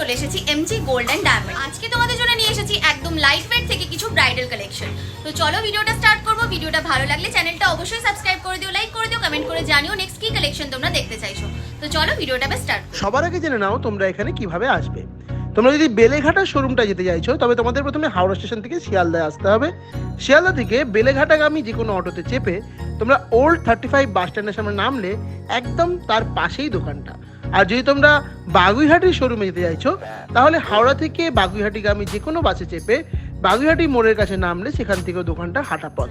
চলে এসেছি MG gold and diamond. আজকে তোমাদের জন্য নিয়ে এসেছি একদম লাইট ওয়েট থেকে কিছু ব্রাইডাল কালেকশন। তো চলো ভিডিওটা স্টার্ট করবো। ভিডিওটা ভালো লাগলে চ্যানেলটা অবশ্যই সাবস্ক্রাইব করে দিও, লাইক করে দিও, কমেন্ট করে জানিও নেক্সট কি কালেকশন তোমরা দেখতে চাইছো। তো চলো ভিডিওটা স্টার্ট। সবার আগে জেনে নাও তোমরা এখানে কিভাবে আসবে। তোমরা যদি বেলেঘাটা শোরুমটা যেতে চাইছো তবে তোমাদের প্রথমে হাওড়া স্টেশন থেকে শিয়ালদায় আসতে হবে। শিয়ালদা থেকে বেলেঘাটাগামী যে কোনো অটোতে চেপে তোমরা ওল্ড 35 বাস স্ট্যান্ডের সামনে নামলে একদম তার পাশেই দোকানটা। আর যদি তোমরা বাগুইহাটির শোরুমে যেতে চাইছো তাহলে হাওড়া থেকে বাগুইহাটিগামী যে কোনো বাসে চেপে বাগুইহাটি মোড়ের কাছে নামলে সেখান থেকেও দোকানটা হাঁটা পথ।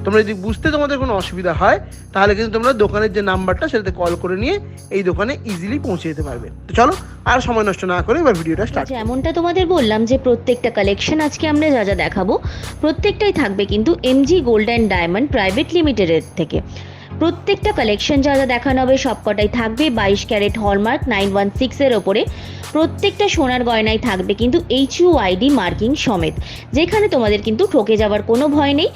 তোমরা যদি বুঝতে তোমাদের কোনো অসুবিধা হয় তাহলে কিন্তু তোমরা দোকানের যে নাম্বারটা সেটাতে কল করে নিয়ে এই দোকানে ইজিলি পৌঁছে যেতে পারবে। তো চলো আর সময় নষ্ট না করে এবার ভিডিওটা স্টার্ট। যেমনটা তোমাদের বললাম যে প্রত্যেকটা কালেকশন আজকে আমরা যা যা দেখাবো প্রত্যেকটাই থাকবে কিন্তু MG gold and diamond private লিমিটেডের থেকে। প্রত্যেকটা কালেকশন যা যা দেখানো হবে সবকটাই থাকবে 22 ক্যারেট হলমার্ক 916 এর ওপরে। প্রত্যেকটা সোনার গয়নায় থাকবে কিন্তু HUID মার্কিং সমেত, যেখানে তোমাদের কিন্তু ঠকে যাওয়ার কোনো ভয় নেই।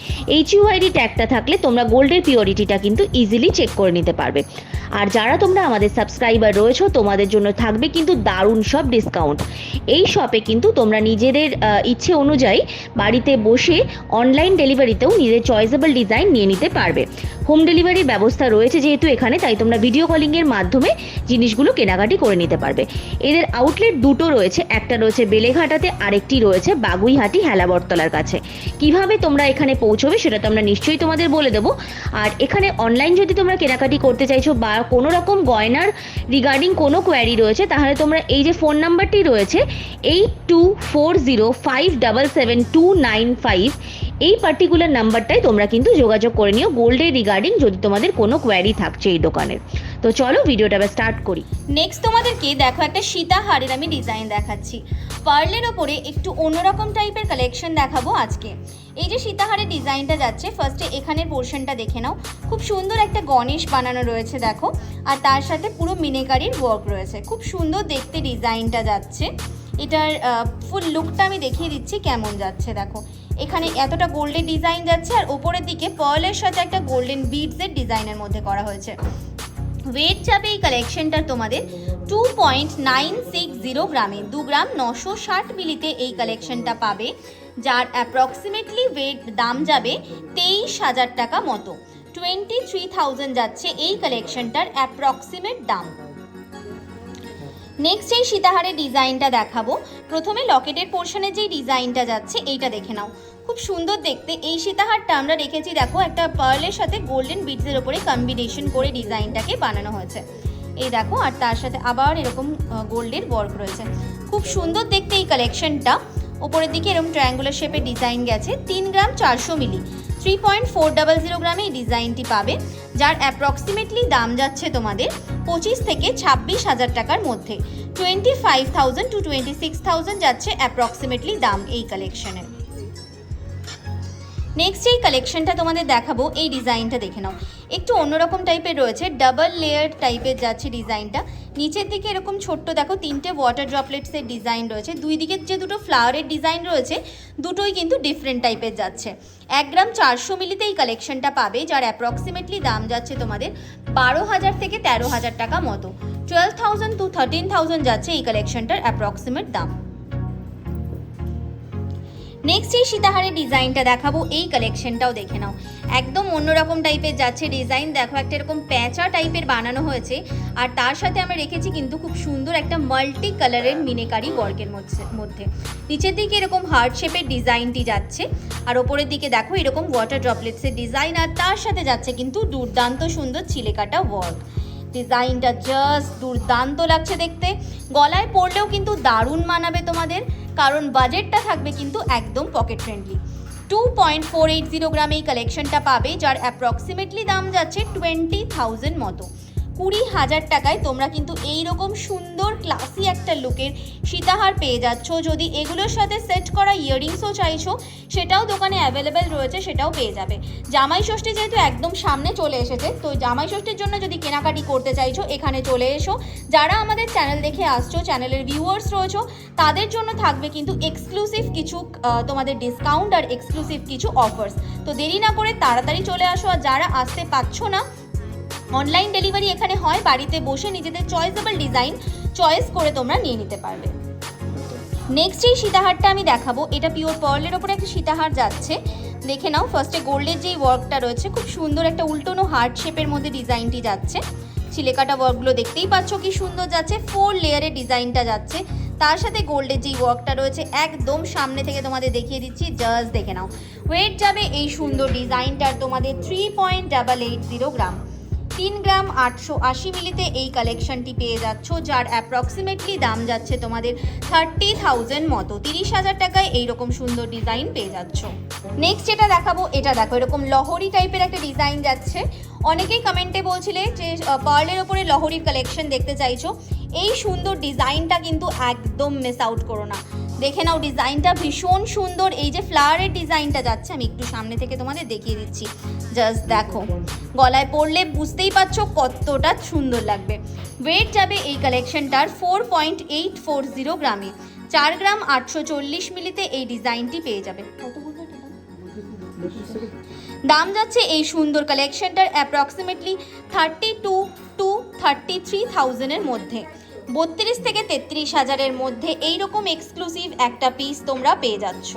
HUID ট্যাগটা থাকলে তোমরা গোল্ডের পিওরিটিটা কিন্তু ইজিলি চেক করে নিতে পারবে। আর যারা তোমরা আমাদের সাবস্ক্রাইবার রয়েছো তোমাদের জন্য থাকবে কিন্তু দারুণ সব ডিসকাউন্ট। এই শপে কিন্তু তোমরা নিজেদের ইচ্ছে অনুযায়ী বাড়িতে বসে অনলাইন ডেলিভারিতেও নিজের চয়েসেবল ডিজাইন নিয়ে নিতে পারবে। হোম ডেলিভারির ব্যবস্থা রয়েছে যেহেতু এখানে, তাই তোমরা ভিডিও কলিংয়ের মাধ্যমে জিনিসগুলো কেনাকাটি করে নিতে পারবে। এদের আউটলেট দুটো রয়েছে, একটা রয়েছে বেলেঘাটাতে, আরেকটি রয়েছে বাগুইহাটি হেলাবরতলার কাছে। কিভাবে তোমরা এখানে পৌঁছবে সেটা তো আমরা নিশ্চয়ই তোমাদের বলে দেবো। আর এখানে অনলাইন যদি তোমরা কেনাকাটি করতে চাইছো বা কোনো রকম গয়নার রিগার্ডিং কোনো কোয়ারি রয়েছে তাহলে তোমরা এই যে ফোন নাম্বারটি রয়েছে 8240577295 এই পার্টিকুলার নাম্বারটাই তোমরা কিন্তু যোগাযোগ করে নিও গোল্ডের রিগার্ডিং যদি তোমাদের কোনো কোয়ারি থাকছে এই দোকানের। তো চলো ভিডিওটা স্টার্ট করি। নেক্সট তোমাদেরকে দেখো একটা সীতাহারের আমি ডিজাইন দেখাচ্ছি। পার্লের ওপরে একটু অন্যরকম টাইপের কালেকশন দেখাবো আজকে। এই যে সীতাহারের ডিজাইনটা যাচ্ছে, ফার্স্টে এখানের পোর্শনটা দেখে নাও। খুব সুন্দর একটা গণেশ বানানো রয়েছে দেখো, আর তার সাথে পুরো মিনেকারির ওয়ার্ক রয়েছে। খুব সুন্দর দেখতে ডিজাইনটা যাচ্ছে। এটার ফুল লুকটা আমি দেখিয়ে দিচ্ছি কেমন যাচ্ছে দেখো। এখানে এতটা গোল্ডের ডিজাইন যাচ্ছে আর ওপরের দিকে পার্লের সাথে একটা গোল্ডেন বিডসের ডিজাইনের মধ্যে করা হয়েছে। ওয়েট যাবে এই কালেকশনটার তোমাদের 2.960 গ্রামে, 2 গ্রাম 960 মিলিতে এই কালেকশনটা পাবে, যার অ্যাপ্রক্সিমেটলি ওয়েট দাম যাবে 23,000 টাকা মতো। 23,000 যাচ্ছে এই কালেকশনটার অ্যাপ্রক্সিমেট দাম। নেক্সট এই সীতাহারের ডিজাইনটা দেখাবো। প্রথমে লকেটের পোর্শনের যেই ডিজাইনটা যাচ্ছে এইটা দেখে নাও, খুব সুন্দর দেখতে। এই সীতাহারটা আমরা রেখেছি দেখো একটা পার্লের সাথে গোল্ডেন বিডসের ওপরে কম্বিনেশন করে ডিজাইনটাকে বানানো হয়েছে এই দেখো, আর তার সাথে আবার এরকম গোল্ডের ওয়ার্ক রয়েছে। খুব সুন্দর দেখতে এই কালেকশনটা। ওপরের দিকে এরকম ট্রায়াঙ্গুলার শেপের ডিজাইন গেছে। 3 গ্রাম 400 মিলি, 3.400 গ্রামে এই ডিজাইনটি পাবে, যার অ্যাপ্রক্সিমেটলি দাম যাচ্ছে তোমাদের 25 থেকে 26,000 টাকার মধ্যে। 25,000 to 26,000 যাচ্ছে অ্যাপ্রক্সিমেটলি দাম এই কালেকশনের। নেক্সট এই কালেকশনটা তোমাদের দেখাবো, এই ডিজাইনটা দেখে নাও। একটু অন্যরকম টাইপের রয়েছে, ডাবল লেয়ার টাইপের যাচ্ছে ডিজাইনটা। নিচের দিকে এরকম ছোট্ট দেখো 3টে ওয়াটার ড্রপলেটসের ডিজাইন রয়েছে। দুই দিকে যে দুটো ফ্লাওয়ারের ডিজাইন রয়েছে দুটোই কিন্তু ডিফারেন্ট টাইপের যাচ্ছে। 1 গ্রাম 400 মিলিতে এই কালেকশনটা পাবে, যার অ্যাপ্রক্সিমেটলি দাম যাচ্ছে তোমাদের 12,000 থেকে 13,000 টাকা মতো। 12,000 to 13,000 যাচ্ছে এই কালেকশনটার অ্যাপ্রক্সিমেট দাম। নেক্সট এই সীতাহারের ডিজাইনটা দেখাবো, এই কালেকশনটাও দেখে নাও। একদম অন্যরকম টাইপের যাচ্ছে ডিজাইন দেখো, একটা এরকম প্যাঁচা টাইপের বানানো হয়েছে আর তার সাথে আমরা রেখেছি কিন্তু খুব সুন্দর একটা মাল্টি কালারের মিনেকারি ওয়ার্কের মধ্যে। নিচের দিকে এরকম হার্ট শেপের ডিজাইনটি যাচ্ছে আর ওপরের দিকে দেখো এরকম ওয়াটার ড্রপলেটসের ডিজাইন, আর তার সাথে যাচ্ছে কিন্তু দুর্দান্ত সুন্দর চিলেকাটা ওয়ার্ক। ডিজাইনটা জাস্ট দুর্দান্ত লাগছে দেখতে, গলায় পরলেও কিন্তু দারুণ মানাবে তোমাদের, কারণ বাজেটটা থাকবে কিন্তু একদম পকেট ফ্রেন্ডলি। 2.480 গ্রামে এই কালেকশনটা পাবে, যার অ্যাপ্রক্সিমেটলি দাম যাচ্ছে 20,000 মতো। 20,000 টাকায় তোমরা কিন্তু এইরকম সুন্দর ক্লাসি একটা লুকের সীতাহার পেয়ে যাচ্ছ। যদি এগুলোর সাথে সেট করা ইয়াররিংসও চাইছো সেটাও দোকানে অ্যাভেলেবেল রয়েছে, সেটাও পেয়ে যাবে। জামাই ষষ্ঠী যেহেতু একদম সামনে চলে এসেছে, তো জামাই ষষ্ঠীর জন্য যদি কেনাকাটি করতে চাইছো এখানে চলে এসো। যারা আমাদের চ্যানেল দেখে আসছো, চ্যানেলের ভিউয়ার্স রয়েছো, তাদের জন্য থাকবে কিন্তু এক্সক্লুসিভ কিছু তোমাদের ডিসকাউন্ট আর এক্সক্লুসিভ কিছু অফার্স। তো দেরি না করে তাড়াতাড়ি চলে আসো। আর যারা আসতে পারছো না, অনলাইন ডেলিভারি এখানে হয়, বাড়িতে বসে নিজেদের চয়েসেবল ডিজাইন চয়েস করে তোমরা নিয়ে নিতে পারবে। নেক্সট এই সীতাহারটা আমি দেখাবো, এটা পিওর পার্লের ওপরে একটা সীতাহার যাচ্ছে। দেখে নাও, ফার্স্টে গোল্ডের যেই ওয়ার্কটা রয়েছে খুব সুন্দর একটা উল্টোনো হার্ট শেপের মধ্যে ডিজাইনটি যাচ্ছে। ছিলেকাটা ওয়ার্কগুলো দেখতেই পাচ্ছ কি সুন্দর যাচ্ছে, 4 লেয়ারের ডিজাইনটা যাচ্ছে। তার সাথে গোল্ডের যেই ওয়ার্কটা রয়েছে একদম সামনে থেকে তোমাদের দেখিয়ে দিচ্ছি, জাস্ট দেখে নাও। ওয়েট যাবে এই সুন্দর ডিজাইনটার তোমাদের 3.880 গ্রাম। 3 গ্রাম 880 মিলিতে এই কালেকশনটি পেয়ে যাচ্ছ, যার অ্যাপ্রক্সিমেটলি দাম যাচ্ছে তোমাদের 30,000 মতো। 30,000 টাকায় এইরকম সুন্দর ডিজাইন পেয়ে যাচ্ছ। নেক্সট যেটা দেখাবো, এটা দেখো, এরকম লহরি টাইপের একটা ডিজাইন যাচ্ছে। অনেকেই কমেন্টে বলছিলে যে পার্লের ওপরে লহরির কালেকশন দেখতে চাইছো। এই সুন্দর ডিজাইনটা কিন্তু একদম মিস আউট করো না। দেখে নাও, ডিজাইনটা ভীষণ সুন্দর। এই যে ফ্লাওয়ারের ডিজাইনটা যাচ্ছে, আমি একটু সামনে থেকে তোমাদের দেখিয়ে দিচ্ছি, জাস্ট দেখো। গলায় পরলে বুঝতেই পারছো কতটা সুন্দর লাগবে। ওয়েট যাবে এই কালেকশনটার 4.840 গ্রামে। 4 গ্রাম 840 মিলিতে এই ডিজাইনটি পেয়ে যাবে। দাম যাচ্ছে এই সুন্দর কালেকশনটার অ্যাপ্রক্সিমেটলি 32 to 33,000-এর মধ্যে। 32 থেকে 33,000-এর মধ্যে এইরকম এক্সক্লুসিভ একটা পিস তোমরা পেয়ে যাচ্ছ।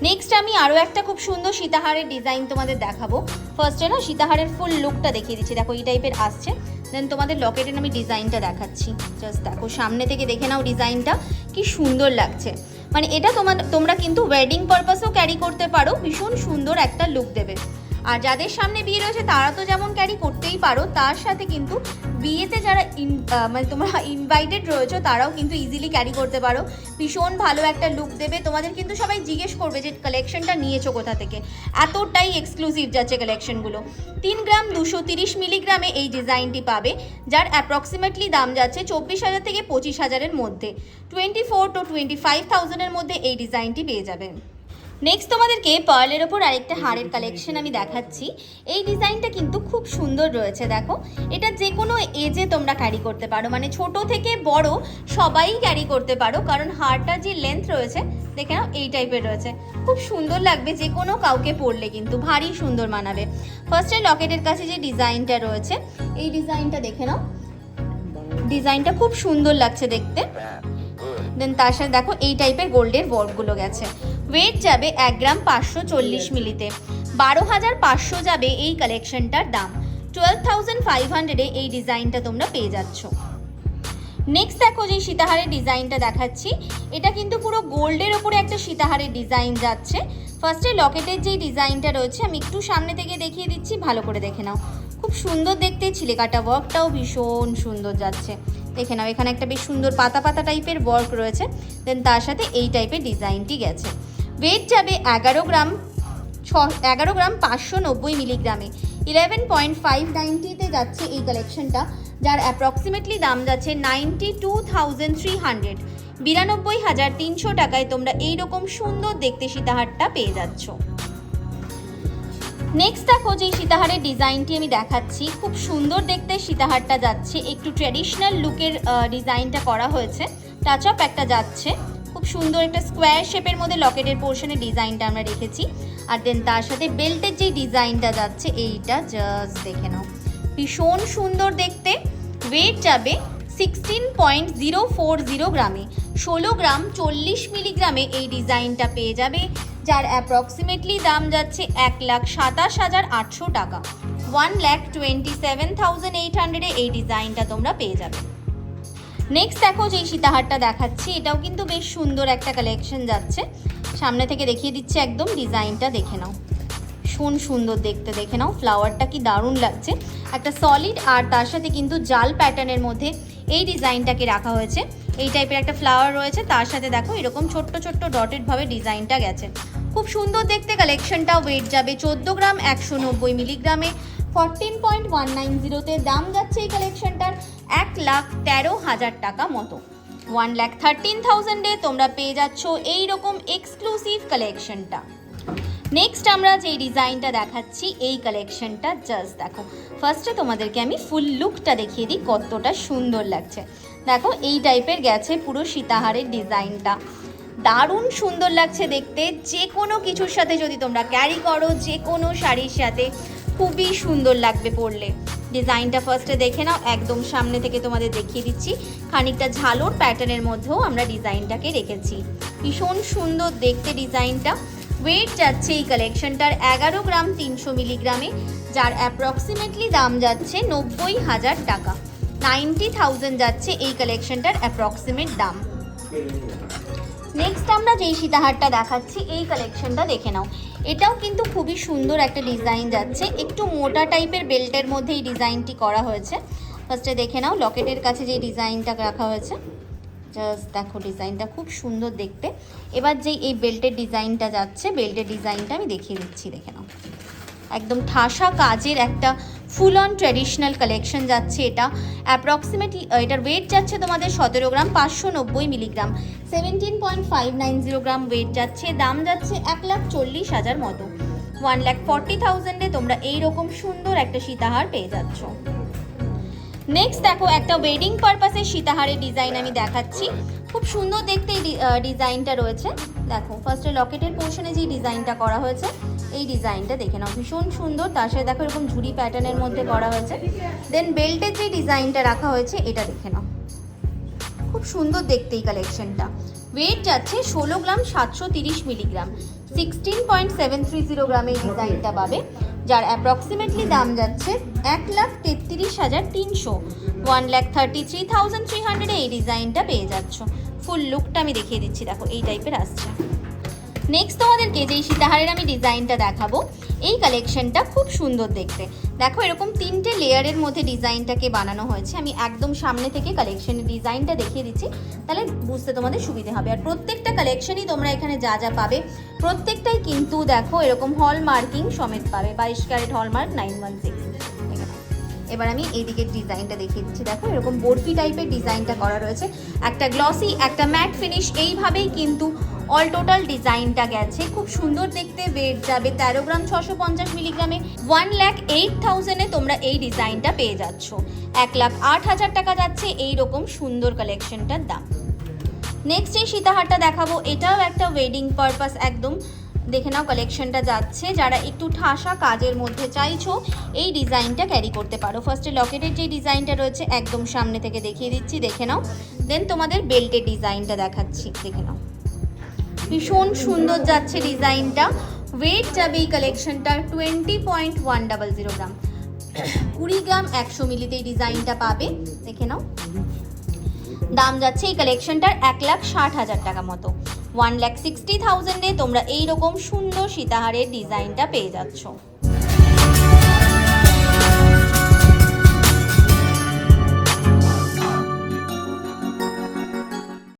নেক্সট আমি আরও একটা খুব সুন্দর সীতাহারের ডিজাইন তোমাদের দেখাবো। ফার্স্টে না সীতাহারের ফুল লুকটা দেখিয়ে দিচ্ছি, দেখো এই টাইপের আসছে। দেন তোমাদের লকেটের আমি ডিজাইনটা দেখাচ্ছি, জাস্ট দেখো সামনে থেকে দেখে নাও ডিজাইনটা কি সুন্দর লাগছে। মানে এটা তোমরা কিন্তু ওয়েডিং পারপাসেও ক্যারি করতে পারো, ভীষণ সুন্দর একটা লুক দেবে। আর যাদের সামনে বিয়ে রয়েছে তারা তো যেমন ক্যারি করতেই পারো, তার সাথে কিন্তু বিয়েতে যারা মানে তোমরা ইনভাইটেড রয়েছো তারাও কিন্তু ইজিলি ক্যারি করতে পারো। ভীষণ ভালো একটা লুক দেবে। তোমাদের কিন্তু সবাই জিজ্ঞেস করবে যে কালেকশনটা নিয়েছো কোথা থেকে, এতটাই এক্সক্লুসিভ যাচ্ছে কালেকশনগুলো। 3 গ্রাম 230 মিলিগ্রামে এই ডিজাইনটি পাবে, যার অ্যাপ্রক্সিমেটলি দাম যাচ্ছে 24,000 থেকে 25,000-এর মধ্যে। 24 to 25,000-এর মধ্যে এই ডিজাইনটি পেয়ে যাবে। নেক্সট তোমাদেরকে পার্লের ওপর আরেকটা হারের কালেকশন আমি দেখাচ্ছি। এই ডিজাইনটা কিন্তু খুব সুন্দর রয়েছে, দেখো। এটা যে কোনো এজে তোমরা ক্যারি করতে পারো, মানে ছোট থেকে বড় সবাই ক্যারি করতে পারো, কারণ হারটা যে লেন্থ রয়েছে দেখে নাও এই টাইপের রয়েছে। খুব সুন্দর লাগবে যে কোনো কাউকে পরলে, কিন্তু ভারী সুন্দর মানাবে। ফার্স্টে লকেটের কাছে যে ডিজাইনটা রয়েছে, এই ডিজাইনটা দেখে নাও, ডিজাইনটা খুব সুন্দর লাগছে দেখতে। দেন তার সাথে দেখো এই টাইপের গোল্ডের ওয়ার্কগুলো গেছে। ওয়েট যাবে 1 গ্রাম 540 মিলিতে। 12,500 যাবে এই কালেকশনটার দাম। 12,500-এ এই ডিজাইনটা তোমরা পেয়ে যাচ্ছ। নেক্সট দেখো যে সীতাহারের ডিজাইনটা দেখাচ্ছি, এটা কিন্তু পুরো গোল্ডের ওপরে একটা সীতাহারের ডিজাইন যাচ্ছে। ফার্স্টে লকেটের যে ডিজাইনটা রয়েছে আমি একটু সামনে থেকে দেখিয়ে দিচ্ছি, ভালো করে দেখে নাও। খুব সুন্দর দেখতে, ছিলেকাটা ওয়ার্কটাও ভীষণ সুন্দর যাচ্ছে। দেখে নাও, এখানে একটা বেশ সুন্দর পাতা পাতা টাইপের ওয়ার্ক রয়েছে। দেন তার সাথে এই টাইপের ডিজাইনটি গেছে। ওয়েট যাবে 11 গ্রাম 590 মিলিগ্রামে। 11.590-তে যাচ্ছে এই কালেকশনটা, যার অ্যাপ্রক্সিমেটলি দাম যাচ্ছে 92,300। 92,300 টাকায় তোমরা এইরকম সুন্দর দেখতে সীতাহারটা পেয়ে যাচ্ছ। নেক্সট দেখো যে সীতাহারের ডিজাইনটি আমি দেখাচ্ছি, খুব সুন্দর দেখতে সীতাহারটা যাচ্ছে। একটু ট্র্যাডিশনাল লুকের ডিজাইনটা করা হয়েছে, টাচ আপ একটা যাচ্ছে। খুব সুন্দর একটা স্কোয়ার শেপের মধ্যে লকেটের পোর্শনের ডিজাইনটা আমরা রেখেছি। আর দেন তার সাথে বেল্টের যে ডিজাইনটা যাচ্ছে এইটা জাস্ট দেখে নাও, ভীষণ সুন্দর দেখতে। ওয়েট যাবে 16.040 গ্রামে। 16 গ্রাম 40 মিলিগ্রামে এই ডিজাইনটা পেয়ে যাবে, যার অ্যাপ্রক্সিমেটলি দাম যাচ্ছে 1,27,800 টাকা। 1,27,800-এ এই ডিজাইনটা তোমরা পেয়ে যাবে। নেক্সট দেখো যে সীতাহারটা দেখাচ্ছি, এটাও কিন্তু বেশ সুন্দর একটা কালেকশন যাচ্ছে। সামনে থেকে দেখিয়ে দিচ্ছি, একদম ডিজাইনটা দেখে নাও, ভীষণ সুন্দর দেখতে। দেখে নাও ফ্লাওয়ারটা কি দারুণ লাগছে, একটা সলিড আর তার সাথে কিন্তু জাল প্যাটার্নের মধ্যে এই ডিজাইনটাকে রাখা হয়েছে। এই টাইপের একটা ফ্লাওয়ার রয়েছে, তার সাথে দেখো এরকম ছোট্ট ছোট্ট ডটেড ভাবে ডিজাইনটা গেছে। খুব সুন্দর দেখতে কালেকশনটা। ওয়েট যাবে 14 গ্রাম 190 মিলিগ্রামে। 14.190-তে দাম যাচ্ছে এই কালেকশনটার 1,13,000 টাকা মতো। 1,13,000-এ তোমরা পেয়ে যাচ্ছ এইরকম এক্সক্লুসিভ কালেকশনটা। নেক্সট আমরা যে ডিজাইনটা দেখাচ্ছি, এই কালেকশনটা জাস্ট দেখো। ফার্স্টে তোমাদেরকে আমি ফুল লুকটা দেখিয়ে দিই কতটা সুন্দর লাগছে। দেখো এই টাইপের গেছে পুরো সীতাহারের ডিজাইনটা, দারুণ সুন্দর লাগছে দেখতে। যে কোনো কিছুর সাথে যদি তোমরা ক্যারি করো, যে কোনো শাড়ির সাথে খুবই সুন্দর লাগবে পরলে। ডিজাইনটা ফার্স্টে দেখে নাও, একদম সামনে থেকে তোমাদের দেখিয়ে দিচ্ছি। খানিকটা ঝালোর প্যাটার্নের মধ্যেও আমরা ডিজাইনটাকে রেখেছি। ভীষণ সুন্দর দেখতে ডিজাইনটা। ওয়েট যাচ্ছে এই কালেকশনটার 11 গ্রাম 300 মিলিগ্রামে, যার অ্যাপ্রক্সিমেটলি দাম যাচ্ছে 90,000 টাকা। 90,000 যাচ্ছে এই কালেকশনটার অ্যাপ্রক্সিমেট দাম। নেক্সট আমরা যেই সীতাহারটা দেখাচ্ছি এই কালেকশনটা দেখে নাও। এটাও কিন্তু খুবই সুন্দর একটা ডিজাইন যাচ্ছে, একটু মোটা টাইপের বেল্টের মধ্যে এই ডিজাইনটি করা হয়েছে। ফার্স্টে দেখে নাও লকেটের কাছে যে ডিজাইনটা রাখা হয়েছে, জাস্ট দেখো ডিজাইনটা খুব সুন্দর দেখতে। এবার যেই এই বেল্টের ডিজাইনটা যাচ্ছে, বেল্টের ডিজাইনটা আমি দেখিয়ে দিচ্ছি, দেখে নাও। একদম ঠাসা কাজের একটা ফুল অন ট্র্যাডিশনাল কালেকশন যাচ্ছে এটা। অ্যাপ্রক্সিমেটলি এটার ওয়েট যাচ্ছে তোমাদের 17 গ্রাম 590 মিলিগ্রাম, 17.590 গ্রাম ওয়েট যাচ্ছে। দাম যাচ্ছে 1,40,000 মতো। 1,40,000-এ তোমরা এইরকম সুন্দর একটা সীতাহার পেয়ে যাচ্ছ। নেক্সট দেখো একটা ওয়েডিং পারপাসের সীতাহারের ডিজাইন আমি দেখাচ্ছি। খুব সুন্দর দেখতে এই ডিজাইনটা রয়েছে। দেখো ফার্স্টে লকেটের পোর্শনে যে ডিজাইনটা করা হয়েছে, এই ডিজাইনটা দেখে নাও, ভীষণ সুন্দর। তার সাথে দেখো এরকম ঝুড়ি প্যাটার্নের মধ্যে করা হয়েছে। দেন বেল্টের যে ডিজাইনটা রাখা হয়েছে এটা দেখে নাও, খুব সুন্দর দেখতে এই কালেকশনটা। ওয়েট যাচ্ছে 16 গ্রাম 730 মিলিগ্রাম, 16.730 গ্রামে এই ডিজাইনটা পাবে, যার অ্যাপ্রক্সিমেটলি দাম যাচ্ছে 1,33,300, 1,33,300-এ এই ডিজাইনটা পেয়ে যাচ্ছ। ফুল লুকটা আমি দেখিয়ে দিচ্ছি, দেখো এই টাইপের আসছে। নেক্সট তোমাদেরকে যেই সীতাহারের আমি ডিজাইনটা দেখাবো, এই কালেকশনটা খুব সুন্দর দেখতে। দেখো এরকম 3টে লেয়ারের মধ্যে ডিজাইনটাকে বানানো হয়েছে। আমি একদম সামনে থেকে কালেকশনের ডিজাইনটা দেখিয়ে দিচ্ছি, তাহলে বুঝতে তোমাদের সুবিধে হবে। আর প্রত্যেকটা কালেকশনই তোমরা এখানে যা যা পাবে প্রত্যেকটাই কিন্তু দেখো এরকম হল মার্কিং সমেত পাবে, 22 ক্যারেট হলমার্ক 916। এবার আমি এইদিকের ডিজাইনটা দেখিয়ে দিচ্ছি। দেখো এরকম বরফি টাইপের ডিজাইনটা করা রয়েছে, একটা গ্লসি একটা ম্যাট ফিনিশ, এইভাবেই কিন্তু অল টোটাল ডিজাইনটা গেছে। খুব সুন্দর দেখতে। ওয়েট যাবে 13 গ্রাম 650 মিলিগ্রামে, 1,08,000-এ তোমরা এই ডিজাইনটা পেয়ে যাচ্ছ। 1,08,000 টাকা যাচ্ছে এইরকম সুন্দর কালেকশনটার দাম। নেক্সট এই সীতাহারটা দেখাবো, এটাও একটা ওয়েডিং পারপাস একদম। দেখে নাও কালেকশনটা যাচ্ছে, যারা একটু ঠাসা কাজের মধ্যে চাইছো এই ডিজাইনটা ক্যারি করতে পারো। ফার্স্টে লকেটের যে ডিজাইনটা রয়েছে একদম সামনে থেকে দেখিয়ে দিচ্ছি, দেখে নাও। দেন তোমাদের বেল্টের ডিজাইনটা দেখাচ্ছি, দেখে নাও, ভীষণ সুন্দর যাচ্ছে ডিজাইনটা। ওয়েট যাবে এই কালেকশনটার 20.100 গ্রাম, 20 গ্রাম 100 মিলিতে এই ডিজাইনটা পাবে, দেখে নাও। দাম যাচ্ছে এই কালেকশনটার 1,60,000 টাকা মতো। 1,60,000-এ তোমরা এইরকম সুন্দর সীতাহারের ডিজাইনটা পেয়ে যাচ্ছ।